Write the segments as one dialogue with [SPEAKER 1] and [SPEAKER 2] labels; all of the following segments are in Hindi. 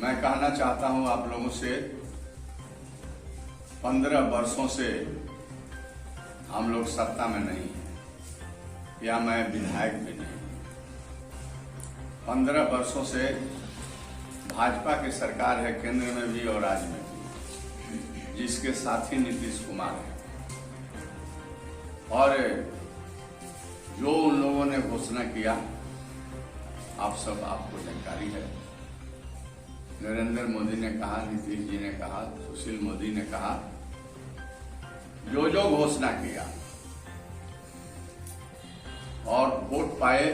[SPEAKER 1] मैं कहना चाहता हूं आप लोगों से 15 वर्षों से हम लोग सत्ता में नहीं हैं या मैं विधायक भी नहीं। 15 वर्षों से भाजपा की सरकार है, केंद्र में भी और राज्य में भी, जिसके साथी नीतीश कुमार है। और जो उन लोगों ने घोषणा किया आपको जानकारी है। नरेंद्र मोदी ने कहा, नीतीश जी ने कहा, सुशील मोदी ने कहा, जो घोषणा किया और वोट पाए,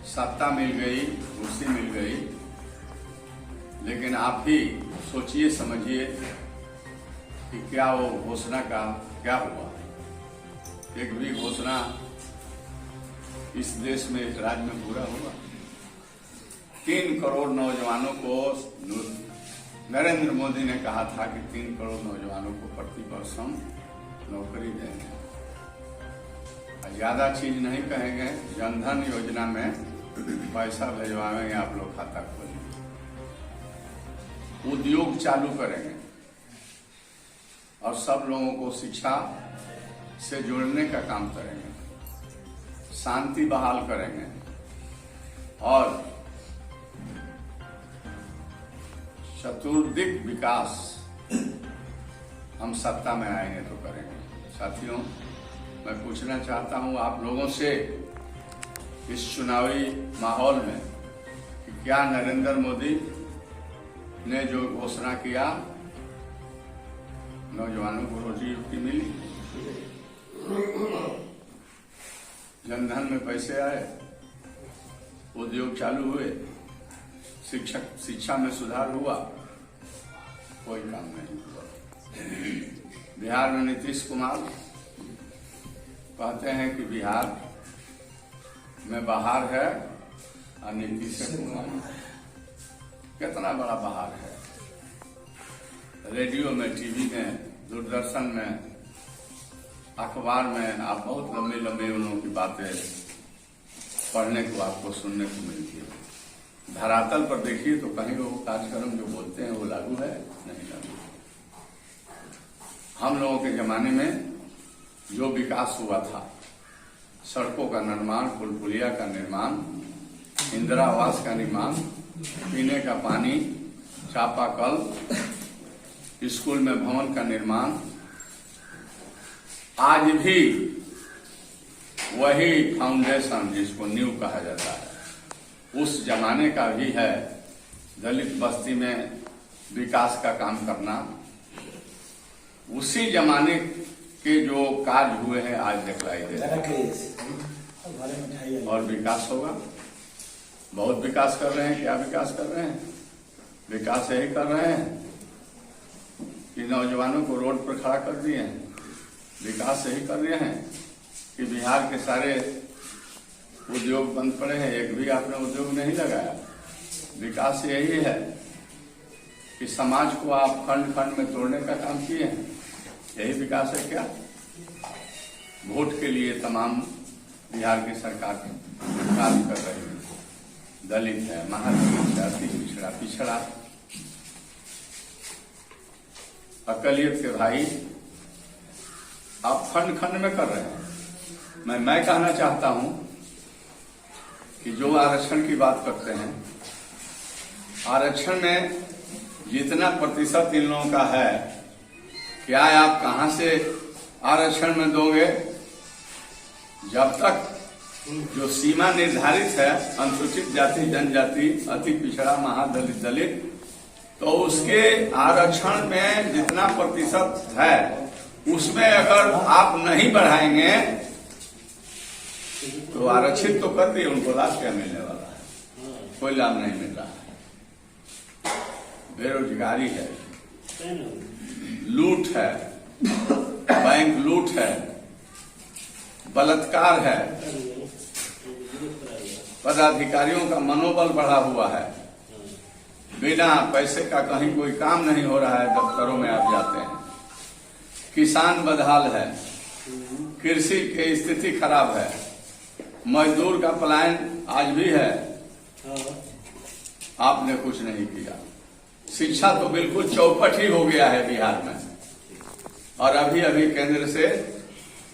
[SPEAKER 1] सत्ता मिल गई, कुर्सी मिल गई। लेकिन आप ही सोचिए समझिए कि क्या वो घोषणा का क्या हुआ। एक भी घोषणा इस देश में, इस राज्य में पूरा हुआ। 3 करोड़ नौजवानों को नरेंद्र मोदी ने कहा था कि 3 करोड़ नौजवानों को प्रति वर्ष हम नौकरी देंगे। ज्यादा चीज नहीं कहेंगे, जनधन योजना में पैसा भिजवाएंगे, आप लोग खाता खोलेंगे, उद्योग चालू करेंगे और सब लोगों को शिक्षा से जोड़ने का काम करेंगे, शांति बहाल करेंगे और चतुर्दिक विकास हम सत्ता में आएंगे तो करेंगे। साथियों, मैं पूछना चाहता हूं आप लोगों से इस चुनावी माहौल में कि क्या नरेंद्र मोदी ने जो घोषणा किया, नौजवानों को रोजी रोटी मिली, जनधन में पैसे आए, उद्योग चालू हुए, शिक्षा में सुधार हुआ? कोई काम नहीं हुआ। बिहार में नीतीश कुमार कहते हैं कि बिहार में बाहर है और नीतीश कुमार कितना बड़ा बाहर है। रेडियो में, टीवी में, दूरदर्शन में, अखबार में आप बहुत लंबी लंबी उन लोगों की बातें पढ़ने को, आपको सुनने को मिलती है। धरातल पर देखिए तो कहीं वो कार्यक्रम जो बोलते हैं वो लागू है? नहीं लागू। हम लोगों के जमाने में जो विकास हुआ था, सड़कों का निर्माण, पुल पुलिया का निर्माण, इंदिरा आवास का निर्माण, पीने का पानी, चापाकल, स्कूल में भवन का निर्माण, आज भी वही फाउंडेशन जिसको नींव कहा जाता है, उस जमाने का भी है। दलित बस्ती में विकास का काम करना, उसी जमाने के जो कार्य हुए हैं आज दिखलाई दे रहे हैं। और विकास होगा, बहुत विकास कर रहे हैं। क्या विकास कर रहे हैं? विकास यही कर रहे हैं कि नौजवानों को रोड पर खड़ा कर दिए हैं। विकास यही कर रहे हैं कि बिहार के सारे उद्योग बंद पड़े हैं, एक भी आपने उद्योग नहीं लगाया। विकास यही है कि समाज को आप खंड खंड में तोड़ने का काम किए हैं। यही विकास है क्या? वोट के लिए तमाम बिहार की सरकार काम कर रही है। दलित है, महादलित है, अति पिछड़ा, पिछड़ा, अकलियत के भाई आप खंड खंड में कर रहे हैं। मैं कहना चाहता हूं कि जो आरक्षण की बात करते हैं, आरक्षण में जितना प्रतिशत इन लोगों का है, क्या आप कहां से आरक्षण में दोगे? जब तक जो सीमा निर्धारित है, अनुसूचित जाति, जनजाति, अति पिछड़ा, महादलित, दलित, तो उसके आरक्षण में जितना प्रतिशत है, उसमें अगर आप नहीं बढ़ाएंगे तो आरक्षित तो कर दिए, उनको लाभ क्या मिलने वाला है? कोई लाभ नहीं मिल रहा है। बेरोजगारी है, लूट है, बैंक लूट है, बलात्कार है, पदाधिकारियों का मनोबल बढ़ा हुआ है, बिना पैसे का कहीं कोई काम नहीं हो रहा है, दफ्तरों में आप जाते हैं, किसान बदहाल है, कृषि की स्थिति खराब है, मजदूर का पलायन आज भी है, आपने कुछ नहीं किया। शिक्षा तो बिल्कुल चौपट ही हो गया है बिहार में। और अभी अभी केंद्र से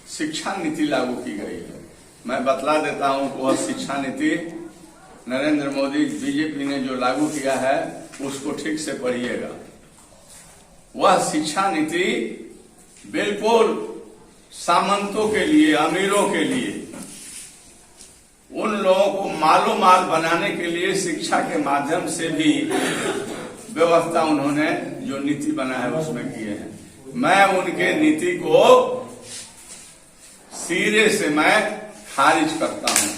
[SPEAKER 1] शिक्षा नीति लागू की गई है। मैं बतला देता हूं कि वह शिक्षा नीति नरेंद्र मोदी बीजेपी ने जो लागू किया है उसको ठीक से पढ़िएगा। वह शिक्षा नीति बिल्कुल सामंतों के लिए, अमीरों के लिए, उन लोगों को मालो माल बनाने के लिए शिक्षा के माध्यम से भी व्यवस्था उन्होंने जो नीति बना है उसमें किए हैं। मैं उनके नीति को सिरे से मैं खारिज करता हूं।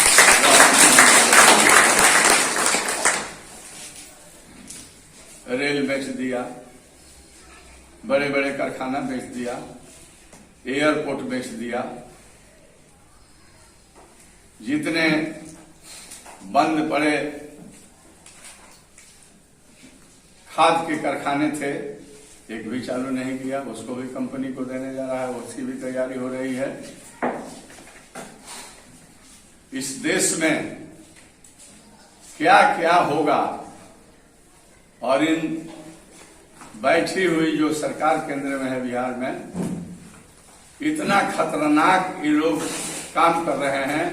[SPEAKER 1] रेल बेच दिया, बड़े बड़े कारखाना बेच दिया, एयरपोर्ट बेच दिया, जितने बंद पड़े खाद के कारखाने थे एक भी चालू नहीं किया, उसको भी कंपनी को देने जा रहा है, उसकी भी तैयारी हो रही है। इस देश में क्या क्या होगा और इन बैठी हुई जो सरकार केंद्र में है बिहार में, इतना खतरनाक ये लोग काम कर रहे हैं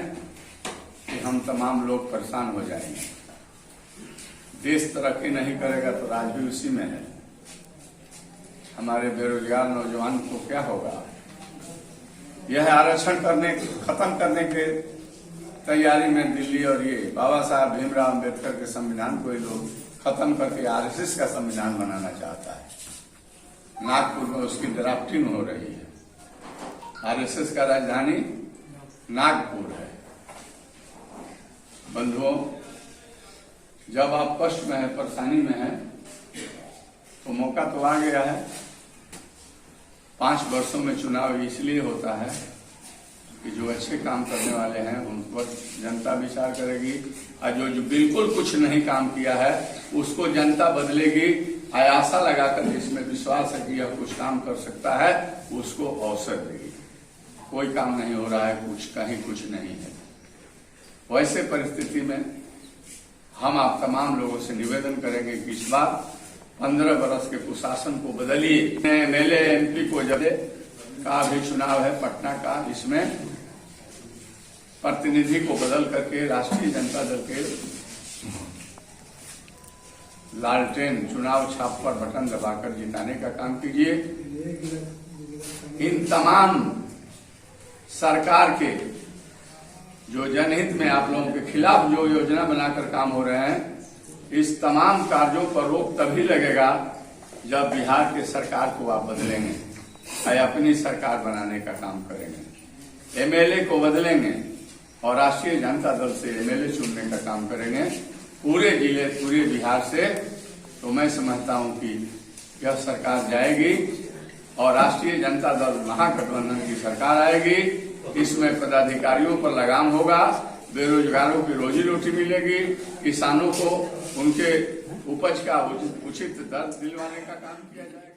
[SPEAKER 1] कि हम तमाम लोग परेशान हो जाएंगे। देश तरक्की नहीं करेगा तो राज भी उसी में है। हमारे बेरोजगार नौजवान को क्या होगा? यह आरक्षण खत्म करने के तैयारी में दिल्ली और ये बाबा साहब भीमराव अंबेडकर के संविधान को ये लोग खत्म करके आरएसएस का संविधान बनाना चाहता है। नागपुर में उसकी ड्राफ्टिंग हो रही है। आरएसएस का राजधानी नागपुर है। बंधुओं, जब आप कष्ट में है, परेशानी में है, तो मौका तो आ गया है। 5 वर्षों में चुनाव इसलिए होता है कि जो अच्छे काम करने वाले हैं उन पर जनता विचार करेगी, और जो बिल्कुल कुछ नहीं काम किया है उसको जनता बदलेगी। आशा लगाकर जिसमें विश्वास है कि यह कुछ काम कर सकता है उसको अवसर देगी। कोई काम नहीं हो रहा है, कहीं कुछ नहीं है। वैसे परिस्थिति में हम आप तमाम लोगों से निवेदन करेंगे कि इस बार 15 वर्ष के कुशासन को बदलिए। एमएलए एमपी को जब का भी चुनाव है पटना का, इसमें प्रतिनिधि को बदल करके राष्ट्रीय जनता दल के लालटेन चुनाव छाप पर बटन दबाकर जिताने का काम कीजिए। इन तमाम सरकार के जो जनहित में आप लोगों के खिलाफ जो योजना बनाकर काम हो रहे हैं, इस तमाम कार्यों पर रोक तभी लगेगा जब बिहार के सरकार को आप बदलेंगे और अपनी सरकार बनाने का काम करेंगे। एमएलए को बदलेंगे और राष्ट्रीय जनता दल से एमएलए चुनने का काम करेंगे पूरे जिले, पूरे बिहार से। तो मैं समझता हूं कि यह सरकार जाएगी और राष्ट्रीय जनता दल महागठबंधन की सरकार आएगी। इसमें पदाधिकारियों पर लगाम होगा, बेरोजगारों की रोजी रोटी मिलेगी, किसानों को उनके उपज का उचित दर दिलवाने का काम किया जाएगा।